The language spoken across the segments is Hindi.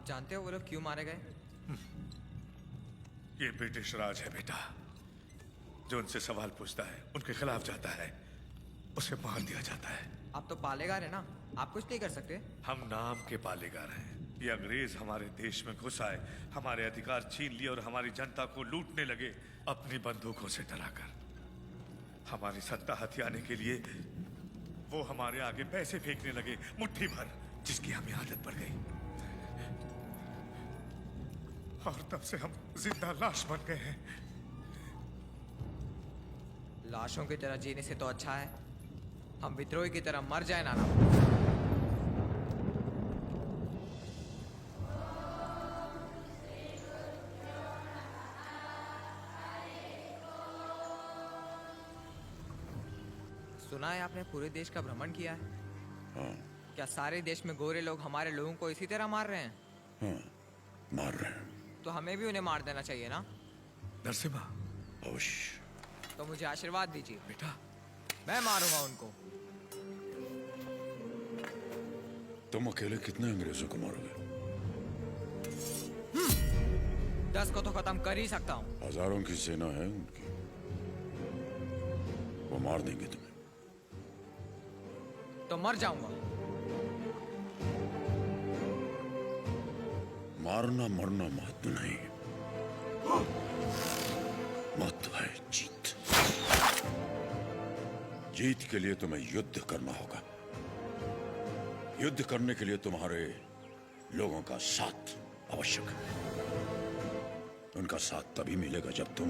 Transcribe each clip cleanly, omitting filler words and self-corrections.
आप जानते हो वो लोग क्यों मारे गए? ये ब्रिटिश राज है बेटा। जो उनसे सवाल पूछता है, उनके खिलाफ जाता है, उसे मार दिया जाता है। आप तो पालेगार है ना, आप कुछ नहीं कर सकते? हम नाम के पालेगार हैं। ये अंग्रेज हमारे देश में घुस आए, हमारे अधिकार छीन लिए और हमारी जनता को लूटने लगे अपनी बंदूकों से डराकर। हमारी सत्ता हथियाने के लिए वो हमारे आगे पैसे फेंकने लगे, मुट्ठी भर, जिसकी हमें आदत पड़ गई। और तब से हम जिंदा लाश बन गए हैं। लाशों की तरह जीने से तो अच्छा है हम विद्रोही की तरह मर जाए ना। सुना है आपने पूरे देश का भ्रमण किया है? हाँ। क्या सारे देश में गोरे लोग हमारे लोगों को इसी तरह मार रहे हैं? हाँ, मार रहे हैं। तो हमें भी उन्हें मार देना चाहिए ना? नरसिम्हा, अवश्य। तो मुझे आशीर्वाद दीजिए बेटा। मैं मारूंगा उनको। तुम अकेले कितने अंग्रेजों को मारोगे? 10 को तो खत्म कर ही सकता हूँ। हजारों की सेना है उनकी, वो मार देंगे तुम्हें। तो मर जाऊंगा। मारना मरना महत्व नहीं, महत्व है जीत। जीत के लिए तुम्हें युद्ध करना होगा। युद्ध करने के लिए तुम्हारे लोगों का साथ आवश्यक है। उनका साथ तभी मिलेगा जब तुम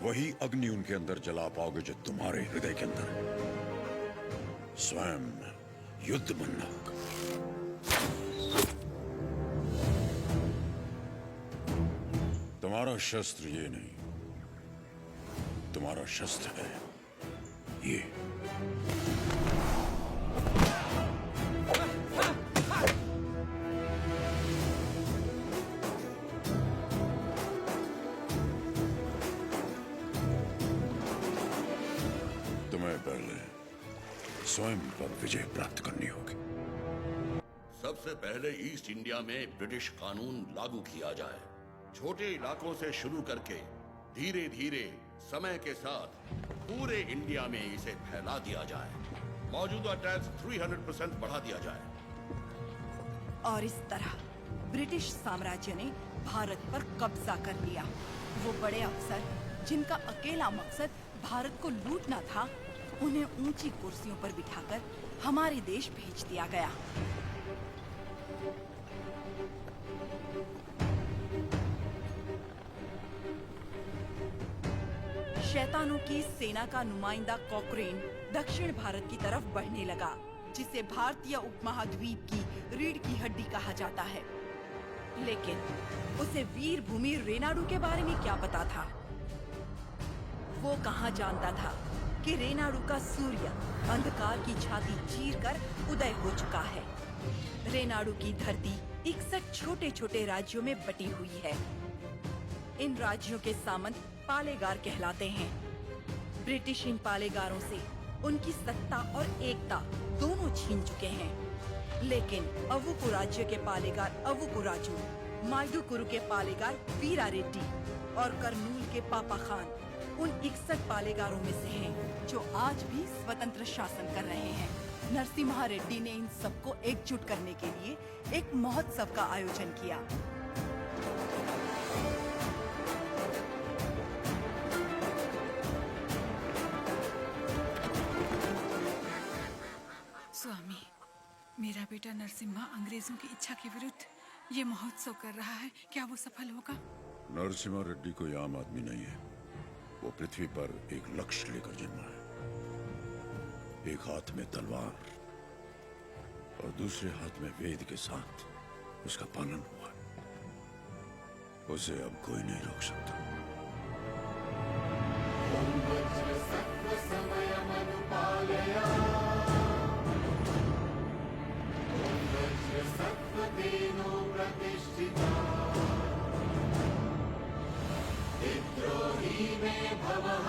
वही अग्नि उनके अंदर जला पाओगे जो तुम्हारे हृदय के अंदर है। स्वयं युद्ध बनना होगा। तुम्हारा शस्त्र ये नहीं, तुम्हारा शस्त्र है ये। तुम्हें पहले स्वयं पर विजय प्राप्त करनी होगी। सबसे पहले ईस्ट इंडिया में ब्रिटिश कानून लागू किया जाए। छोटे इलाकों से शुरू करके धीरे धीरे समय के साथ पूरे इंडिया में इसे फैला दिया जाए। मौजूदा टैक्स 300% बढ़ा दिया जाए। और इस तरह ब्रिटिश साम्राज्य ने भारत पर कब्जा कर लिया। वो बड़े अफसर जिनका अकेला मकसद भारत को लूटना था, उन्हें ऊंची कुर्सियों पर बिठाकर हमारे देश भेज दिया गया। शैतानों की सेना का नुमाइंदा कॉकरेन दक्षिण भारत की तरफ बढ़ने लगा, जिसे भारतीय उपमहाद्वीप की रीढ़ की हड्डी कहा जाता है। लेकिन उसे वीर भूमि रेनाडू के बारे में क्या पता था? वो कहाँ जानता था कि रेनाडू का सूर्य अंधकार की छाती चीरकर उदय हो चुका है। रेनाडू की धरती 61 छोटे छोटे राज्यों में बटी हुई है। इन राज्यों के सामंत पालेगार कहलाते हैं। ब्रिटिश इन पालेगारों से उनकी सत्ता और एकता दोनों छीन चुके हैं। लेकिन अवुकु राज्य के पालेगार अवुकु राजू, माइडुकुरु के पालेगार वीरा रेड्डी और कर्नूल के पापा खान उन 61 पालेगारों में से हैं जो आज भी स्वतंत्र शासन कर रहे हैं। नरसिम्हा रेड्डी ने इन सबको एकजुट करने के लिए एक महोत्सव का आयोजन किया। स्वामी, मेरा बेटा नरसिम्हा अंग्रेजों की इच्छा के विरुद्ध ये महोत्सव कर रहा है, क्या वो सफल होगा? नरसिम्हा रेड्डी कोई आम आदमी नहीं है। वो पृथ्वी पर एक लक्ष्य लेकर जन्मा है। एक हाथ में तलवार और दूसरे हाथ में वेद के साथ उसका पालन हुआ। उसे अब कोई नहीं रोक सकता। विद्रोही में भवः,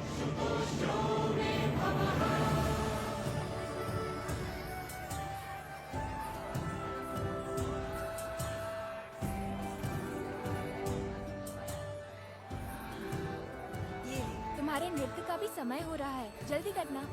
शुतोष्णो में भवः। अभी समय हो रहा है, जल्दी करना।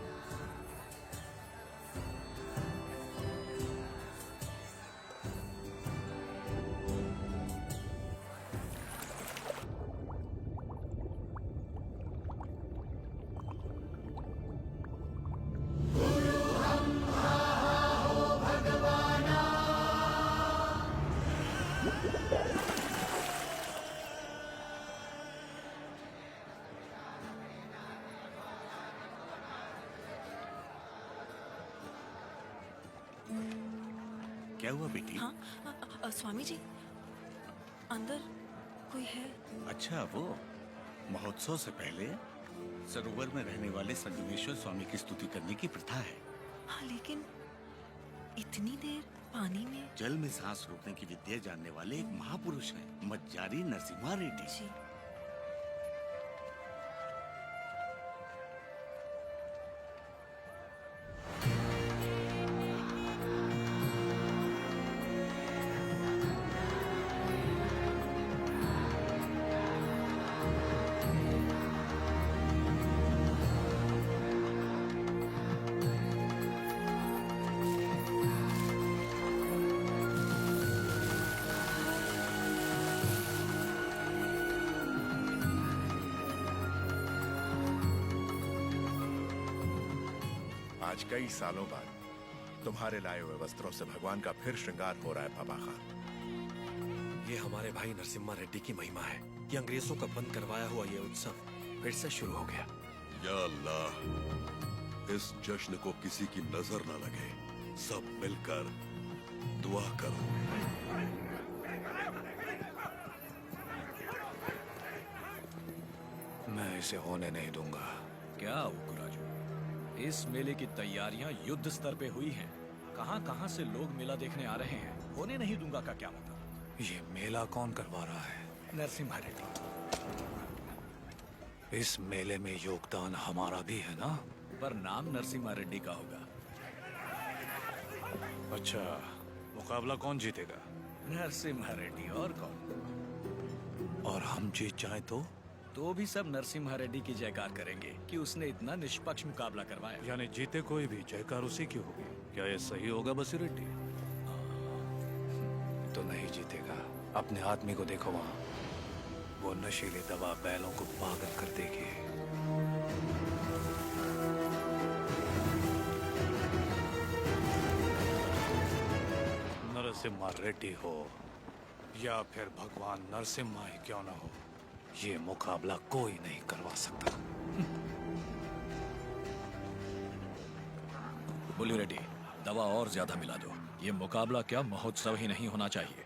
क्या हुआ बेटी? हाँ, स्वामी जी, अंदर कोई है? अच्छा, वो महोत्सव से पहले सरोवर में रहने वाले संगमेश्वर स्वामी की स्तुति करने की प्रथा है। हाँ, लेकिन इतनी देर पानी में? जल में सांस रोकने की विद्या जानने वाले एक महापुरुष हैं, मज्जारी नरसिम्हा रेड्डी जी। आज कई सालों बाद तुम्हारे लाए हुए वस्त्रों से भगवान का फिर श्रृंगार हो रहा है बाबा खान। ये हमारे भाई नरसिम्हा रेड्डी की महिमा है कि अंग्रेजों का बंद करवाया हुआ ये उत्सव फिर से शुरू हो गया। या अल्लाह, इस जश्न को किसी की नजर न लगे, सब मिलकर दुआ करो। मैं इसे होने नहीं दूंगा। क्या उकराजू, इस मेले की तैयारियां युद्ध स्तर पे हुई हैं। कहां-कहां से लोग मेला देखने आ रहे हैं। होने नहीं दूंगा का क्या मतलब? ये मेला कौन करवा रहा है? नरसिम्हा रेड्डी। इस मेले में योगदान हमारा भी है ना? पर नाम नरसिम्हा रेड्डी का होगा। अच्छा, मुकाबला कौन जीतेगा? नरसिम्हा रेड्डी, और कौन? और हम जीत जाएं तो भी सब नरसिम्हा रेड्डी की जयकार करेंगे कि उसने इतना निष्पक्ष मुकाबला करवाया। यानी जीते कोई भी जयकार उसी की होगी। क्या ये सही होगा बसी रेड्डी? तो नहीं जीतेगा। अपने आदमी को देखो वहाँ, वो नशीली दवा बैलों को पागल कर देगी। नरसिम्हा रेड्डी हो या फिर भगवान नरसिम्हा ही क्यों ना हो, ये मुकाबला कोई नहीं करवा सकता। बोलिए रेड्डी, दवा और ज्यादा मिला दो। ये मुकाबला क्या महोत्सव ही नहीं होना चाहिए।